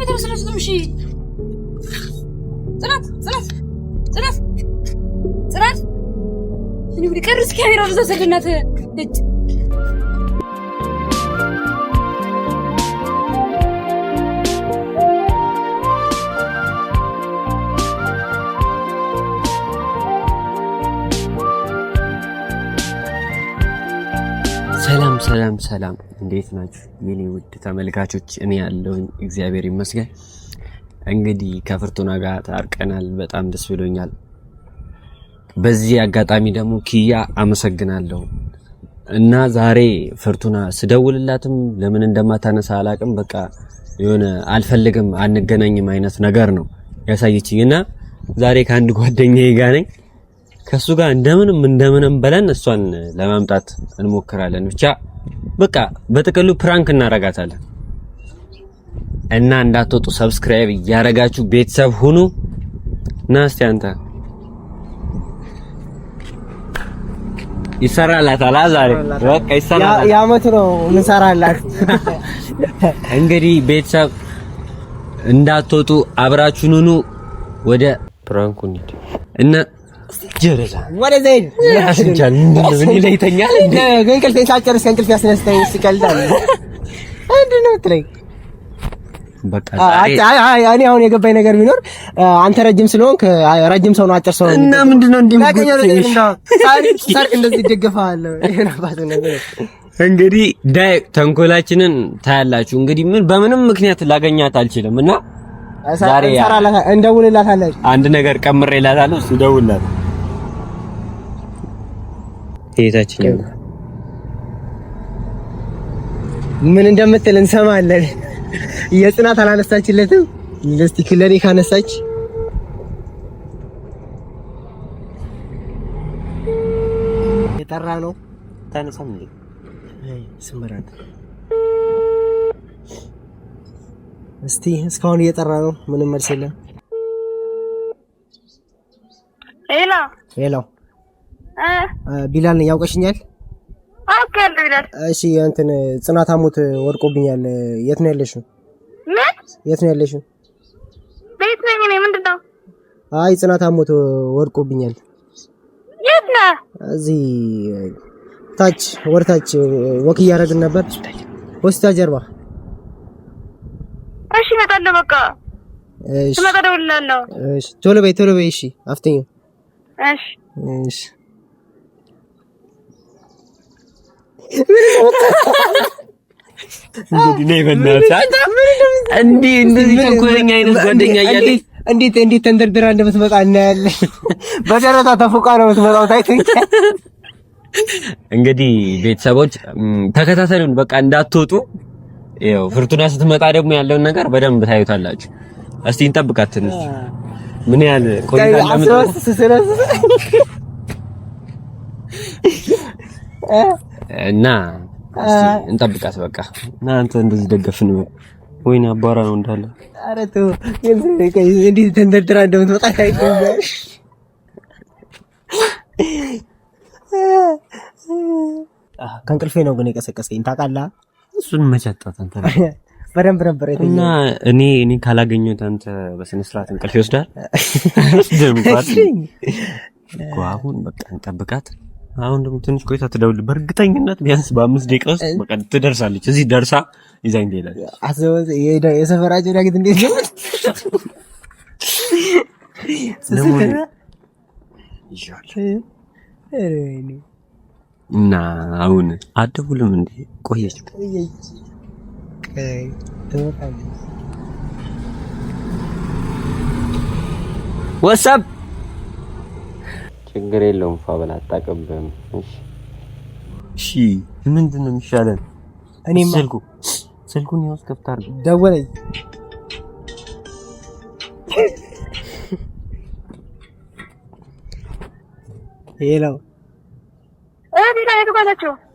በተረሰለችም እሺ ጽናት እኔ ወደ ቀርስ ካሜራው ዘሰደናት እጭ ሰላም እንዴት ናችሁ የኔ ውድ ተመልካቾች? እኔ ያለሁኝ እግዚአብሔር ይመስገን። እንግዲህ ከፍርቱና ጋር ታርቀናል። በጣም ደስ ብሎኛል። በዚህ አጋጣሚ ደግሞ ኪያ አመሰግናለሁ እና ዛሬ ፍርቱና ስደውልላትም ለምን እንደማታነሳ አላቅም። በቃ የሆነ አልፈልግም አንገናኝም አይነት ነገር ነው ያሳየችኝና ዛሬ ከአንድ ጓደኛዬ ጋር ነኝ። ከሱ ጋር እንደምንም በለን እሷን ለማምጣት እንሞክራለን። ብቻ በቃ በጥቅሉ ፕራንክ እናረጋታለን እና እንዳትወጡ ሰብስክራይብ እያረጋችሁ ቤተሰብ ሁኑ። እና እስቲ አንተ ይሰራላታል ዛሬ በቃ ይሰራላታል። ያመት ነው ምን ሰራላት? እንግዲህ ቤተሰብ እንዳትወጡ አብራችሁን ሁኑ። ወደ ፕራንኩ እንሂድ እና ጀረዛ ወደ ዘይድ ያስቻል ምን ይለይተኛል ግን ከልፈን ሳጨርስ እንቅልፍ ያስነስተኝ ሲቀልዳል ምንድነው ትለኝ? በቃ እኔ አሁን የገባኝ ነገር ቢኖር አንተ ረጅም ስለሆንክ ረጅም ሰው ነው አጭር ሰው ነው እና ምንድነው ሳርክ እንደዚህ ይደገፋል የራባቱ ነገር። እንግዲህ ዳይ ተንኮላችንን ታያላችሁ። እንግዲህ በምንም ምክንያት ላገኛት አልችልም እና ዛሬ እንደውልላታለን። አንድ ነገር ቀምሬላታለሁ። እሱ ደውልላት እየታችን ምን እንደምትል እንሰማለን። የጽናት አላነሳችለትም። ለስቲ ክለኔ ካነሳች የጠራ ነው ታነሳም እንዴ? ስምራት እስቲ እስካሁን እየጠራ ነው። ምንም መልስ የለም። ሄሎ ቢላል ነው ያውቀሽኛል? አውቃለሁ ቢላል። እሺ እንትን ጽናት አሞት ወድቆብኛል። የት ነው ያለሽው? ምን? የት ነው ያለሽው? ቤት ነኝ እኔ። ምንድነው? አይ ጽናት አሞት ወድቆብኛል። የት ነህ? እዚህ ታች ወርታች ወክ እያደረግን ነበር ሆስፒታል ጀርባ። እሺ እመጣለሁ። በቃ እሺ ስመጣ እደውልልሃለሁ። እሺ ቶሎ በይ። እሺ አፍጥኝ። እሺ እንግዲህ ነይ በእናትህ እንደዚህ ተንኮለኛ አይነት ጓደኛ እያለኝ እንዴት ተንደርድራ እንደምትመጣ እናያለን። በደረታ ተፉቃ ነው የምትመጣው። ታይቶኝ እንግዲህ ቤተሰቦች ተከታተሉን፣ በቃ እንዳትወጡ። ያው ፍርቱና ስትመጣ ደግሞ ያለውን ነገር በደንብ ታዩታላችሁ። እስቲ እንጠብቃት ትንሽ ምን ያህል ቆይታ እንደምትወስድ እና እንጠብቃት። በቃ እናንተ እንደዚህ ደገፍን ወይኔ አባራ ነው እንዳለ። ኧረ ተው እንዴ ተንደርድራ እንደምትመጣ ታይቶኛል። ከእንቅልፌ ነው ግን የቀሰቀሰኝ ታውቃለህ። እሱን መቻጣት አንተ በደንብ ነበር እና እኔ ካላገኘሁት አንተ በስነ ስርዓት እንቅልፍ ይወስዳል። ደምቋት ጓሁን በቃ እንጠብቃት። አሁን ደግሞ ትንሽ ቆይታ ትደውል። በእርግጠኝነት ቢያንስ በ5 ደቂቃ ውስጥ በቃ ትደርሳለች። እዚህ ደርሳ ይዛኝ ትሄዳለች። አዘወዝ የሰፈራቸው ዳግት እንዴት ነው እና አሁን አትደውልም እንዴ? ቆየች ወሰብ ችግር የለውም። ፋበላ አታቀብም። እሺ ምንድን ነው የሚሻለን? እኔማ ስልኩን ይወስ ከፍታር ደወለኝ። ሄሎ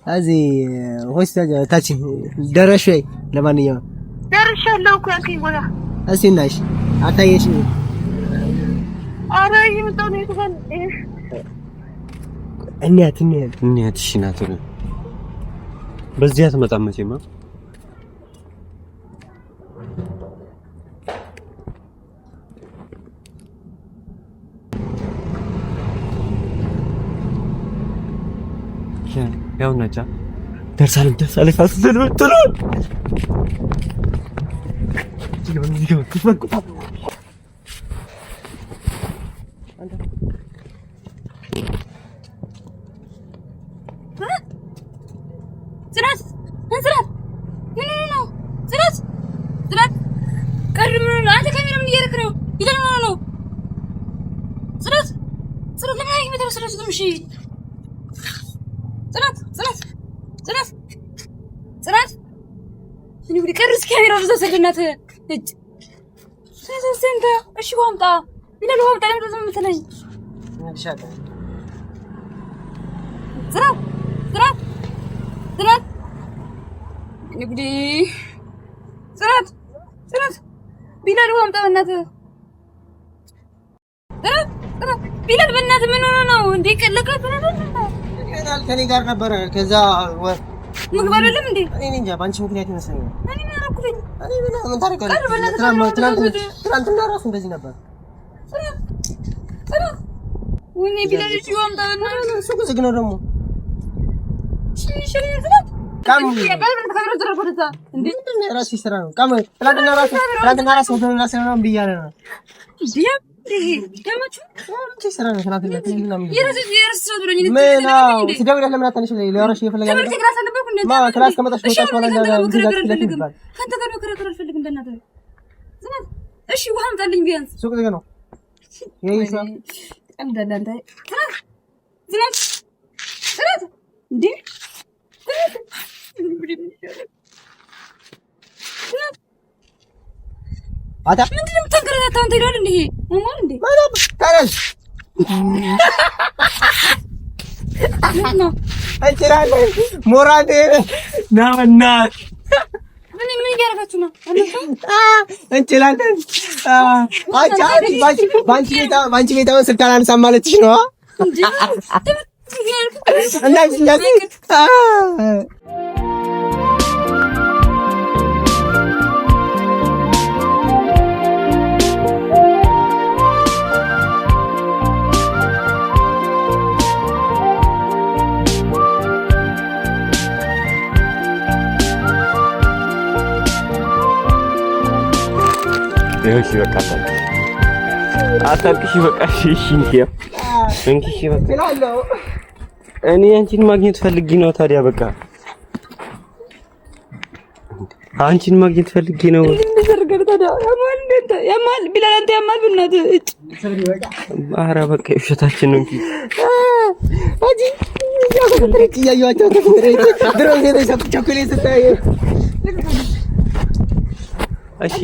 እዚህ ሆስፒታል ታች ደረሽ ወይ? ለማንኛውም ደርሻለሁ እኮ ያልከኝ ቦታ። እስኪ እናሽ አታየሽኝ? ኧረ የምጣው ነው የተባለ እንያት እሺ ናት ነው በዚያ ትመጣ መቼማ ያው ነቻ ደርሳለች ፋስል ብትሉ ጽናት እኔ ወደ ቀርስ ካሜራው እዛ ሰደናት እጭ ሰሰንተ እሺ ዋምጣ ቢላል ዋምጣ ለምን ዝም ምትለኝ ጽናት እኔ ጉዲ ጽናት ቢላል ዋምጣ በእናትህ ጽናት ቢላል በእናትህ ምን ሆነ ነው እንዴ ቀለቀት ነው ይሄናል ከኔ ጋር ነበር ከዛ ምግብ አይደለም እንዴ? እኔ እንጃ ባንቺ ምክንያት ይመስለኛል። እኔ ምን አደረኩኝ? እኔ ምን ታረጋለህ? ትናንትና ራሱ እንደዚህ ነበር። ወይኔ ቢላል እሺ ወምጣ በእናትህ ሱቅ ዝግ ነው ደግሞ። እሺ ዝናት ካም ያቀርብ ተከብረ ተረፈታ እንዴ ራስ ይሰራ ነው። ካም ትናንትና ራሱ ወደና ሰራው ብያለ ነው። ዲያ ደማቹ ይሰራ ነው ትናንትና ምናምን የረስ ብሎኝ ምን ነው ሲደውልልህ ለምን አታነሽ ላይ ሊያወራሽ ይፈልጋል ማ ክላስ ከመጣሽ ወጣሽ ወላ እንዳለ ካንተ ጋር መከራከር አልፈልግም በእናትህ ዝናት እሺ ውሃ አምጣልኝ ቢያንስ ሱቅ ዝግ ነው ይይሳ እንደናንተ ዝናት እንዴ አታ ምንድነው ተንከራታው አንተ ይላል እንዴ ማማል እንዴ ታረስ ነው አይችላል ሞራዴ ናና ምን እያደረጋችሁ ነው እንችላለን ባንቺ ቤታውን ስልጣን አንሳም ማለትሽ ነው እንዴ እና እሺ በቃ አታልቅሽ በቃ እሺ እንኪ በቃ እኔ አንቺን ማግኘት ፈልጌ ነው ታዲያ በቃ አንቺን ማግኘት ፈልጌ ነው እንደዘርገር ታዲያ ያማል ቢላል አንተ ያማል ብናትህ እጭ ኧረ በቃ እሸታችን ነው እንጂ አጂ ያያያቸው ድሮም ዜና ቸኮሌት ስታይ እሺ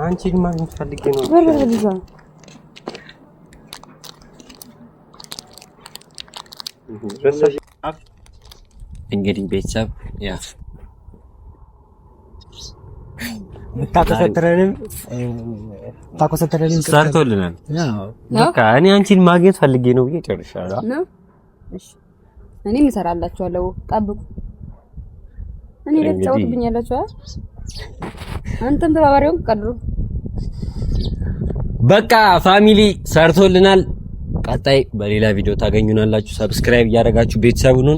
አንቺን ማግኘት ፈልጌ ነው እንግዲህ ቤተሰብ ያ ታቆሰተረንም ሰርቶልናል በቃ እኔ አንቺን ማግኘት ፈልጌ ነው ብዬ ጨርሻለሁ እሺ እኔም እሰራላችኋለሁ ጠብቁ እኔ ለተጫወቱብኛላችሁ አንተም ተባባሪው ቀድሩ በቃ ፋሚሊ ሰርቶልናል ቀጣይ በሌላ ቪዲዮ ታገኙናላችሁ ሰብስክራይብ እያደረጋችሁ ቤተሰቡን